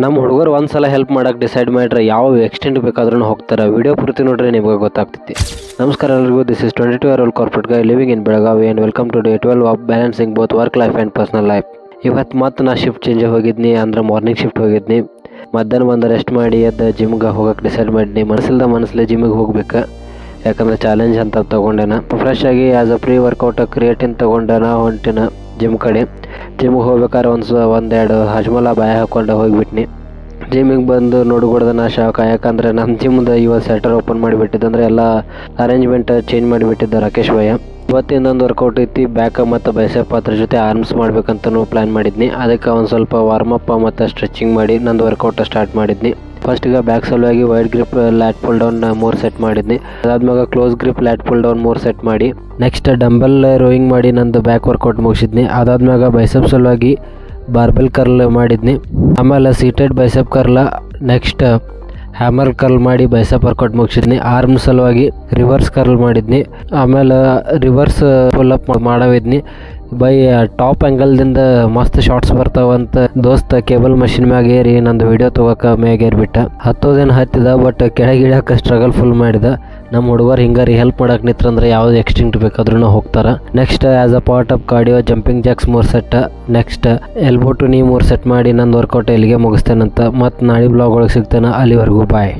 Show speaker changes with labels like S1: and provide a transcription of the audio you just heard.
S1: ನಮ್ಮ ಹುಡುಗರು ಒಂದ್ಸಲ ಹೆಲ್ಪ್ ಮಾಡಕ್ಕೆ ಡಿಸೈಡ್ ಮಾಡ್ರೆ ಯಾವ ಎಕ್ಸ್ಟೆಂಟ್ ಬೇಕಾದ್ರೂ ಹೋಗ್ತಾರೆ. ವಿಡಿಯೋ ಪೂರ್ತಿ ನೋಡ್ರೆ ನಿಮಗೆ ಗೊತ್ತಾಗ್ತೈತಿ. ನಮಸ್ಕಾರ ಎಲ್ಲರಿಗೂ, this is 22-year-old corporate guy living in Belagavi and welcome to day 12 of balancing both work life and personal life. ಇವತ್ತು ಮತ್ತೆ ನಾ ಶಿಫ್ಟ್ ಚೇಂಜ್ ಹೋಗಿದ್ನಿ, ಅಂದ್ರೆ ಮಾರ್ನಿಂಗ್ ಶಿಫ್ಟ್ ಹೋಗಿದ್ನಿ. ಮಧ್ಯಾಹ್ನ ಬಂದು ರೆಸ್ಟ್ ಮಾಡಿ ಎದ್ದು ಜಿಮ್ಗೆ ಹೋಗಕ್ಕೆ ಡಿಸೈಡ್ ಮಾಡಿದ್ನಿ. ಮನಸ್ಸಲ್ಲೇ ಜಿಮ್ಮಿಗೆ ಹೋಗ್ಬೇಕು, ಯಾಕಂದ್ರೆ ಚಾಲೆಂಜ್ ಅಂತ ತೊಗೊಂಡೆನ. ಫ್ರೆಶ್ ಆಗಿ as a pre workout creatine ತೊಗೊಂಡೆನ ಹೊಂಟಿನ ಜಿಮ್ ಕಡೆ. ಜಿಮ್ಗೆ ಹೋಗ್ಬೇಕಾದ್ರೆ ಒಂದೆರಡು ಹಜ್ಮಲ ಬಾಯ ಹಾಕ್ಕೊಂಡು ಹೋಗಿಬಿಟ್ನಿ. ಜಿಮ್ಮಿಗೆ ಬಂದು ನೋಡ್ಕೊಡ್ದೆ ನಾ ಶಾಕ್, ಯಾಕಂದರೆ ನಮ್ಮ ಜಿಮ್ದು ಇವತ್ತು ಸೆಟರ್ ಓಪನ್ ಮಾಡಿಬಿಟ್ಟಿದ್ದು, ಅಂದರೆ ಎಲ್ಲ ಅರೇಂಜ್ಮೆಂಟ್ ಚೇಂಜ್ ಮಾಡಿಬಿಟ್ಟಿದ್ದ ರಾಕೇಶ್ ಭಯ್ಯ. ಇವತ್ತಿಂದೊಂದು ವರ್ಕೌಟ್ ಐತಿ, ಬ್ಯಾಕ್ ಮತ್ತು ಬೈಸೆಪ್ ಅದ್ರ ಜೊತೆ ಆರ್ಮ್ಸ್ ಮಾಡ್ಬೇಕಂತನೂ ಪ್ಲ್ಯಾನ್ ಮಾಡಿದ್ನಿ. ಅದಕ್ಕೆ ಒಂದು ಸ್ವಲ್ಪ ವಾರ್ಮಪ್ ಮತ್ತು ಸ್ಟ್ರೆಚಿಂಗ್ ಮಾಡಿ ನಂದು ವರ್ಕೌಟ್ ಸ್ಟಾರ್ಟ್ ಮಾಡಿದ್ನಿ. ಫಸ್ಟಿಗೆ ಬ್ಯಾಕ್ ಸಲುವಾಗಿ wide grip lat pull down 3 set ಮಾಡಿದ್ನಿ. ಅದಾದ್ಮೇಲೆ close grip lat pull down 3 set ಮಾಡಿ ನೆಕ್ಸ್ಟ್ ಡಂಬಲ್ ರೋಯಿಂಗ್ ಮಾಡಿ ನಂದು ಬ್ಯಾಕ್ ವರ್ಕೌಟ್ ಮುಗಿಸಿದ್ನಿ. ಅದಾದ್ಮೇಲೆ ಬೈಸೆಪ್ ಸಲುವಾಗಿ ಬಾರ್ಬೆಲ್ ಕರ್ಲ್ ಮಾಡಿದ್ನಿ. ಆಮೇಲೆ seated bicep curl, next hammer curl ಮಾಡಿ ಬೈಸೆಪ್ ವರ್ಕೌಟ್ ಮುಗಿಸಿದ್ನಿ. ಆರ್ಮ್ ಸಲುವಾಗಿ ರಿವರ್ಸ್ ಕರ್ಲ್ ಮಾಡಿದ್ನಿ. ಆಮೇಲೆ ರಿವರ್ಸ್ ಪುಲ್ ಅಪ್ ಮಾಡವಿದ್ನಿ. ಬೈ ಟಾಪ್ ಆ್ಯಂಗಲ್ದಿಂದ ಮಸ್ತ್ ಶಾರ್ಟ್ಸ್ ಬರ್ತಾವಂತ ದೋಸ್ತ ಕೇಬಲ್ ಮಷಿನ್ ಮ್ಯಾಗ ಏರಿ ನಂದು ವಿಡಿಯೋ ತೊಗೋಕೆ ಮ್ಯಾಗ ಏರ್ಬಿಟ್ಟ. ಹತ್ತೋದೇನು ಹತ್ತಿದ, ಬಟ್ ಕೆಳಗೆ ಇಳಿಯೋಕೆ ಸ್ಟ್ರಗಲ್ ಫುಲ್ ಮಾಡಿದ. ನಮ್ಮ ಹುಡುಗರು ಹಿಂಗಾರಿ ಹೆಲ್ಪ್ ಮಾಡಕ್ಕೆ ನಿಂತ್ರಂದ್ರೆ ಯಾವ್ದು ಎಕ್ಸ್ಟಿಂಕ್ಟ್ ಬೇಕಾದ್ರೂ ಹೋಗ್ತಾರೆ. Next as a part of cardio jumping jacks 3 set, next elbow to knee 3 set ಮಾಡಿ ನಂದು ವರ್ಕೌಟ್ ಇಲ್ಲಿಗೆ ಮುಗಿಸ್ತೇನಂತ. ಮತ್ತು ನಾಳೆ ಬ್ಲಾಗ್ ಒಳಗೆ ಸಿಗ್ತೇನೆ. ಅಲ್ಲಿವರೆಗೂ ಬಾಯ್.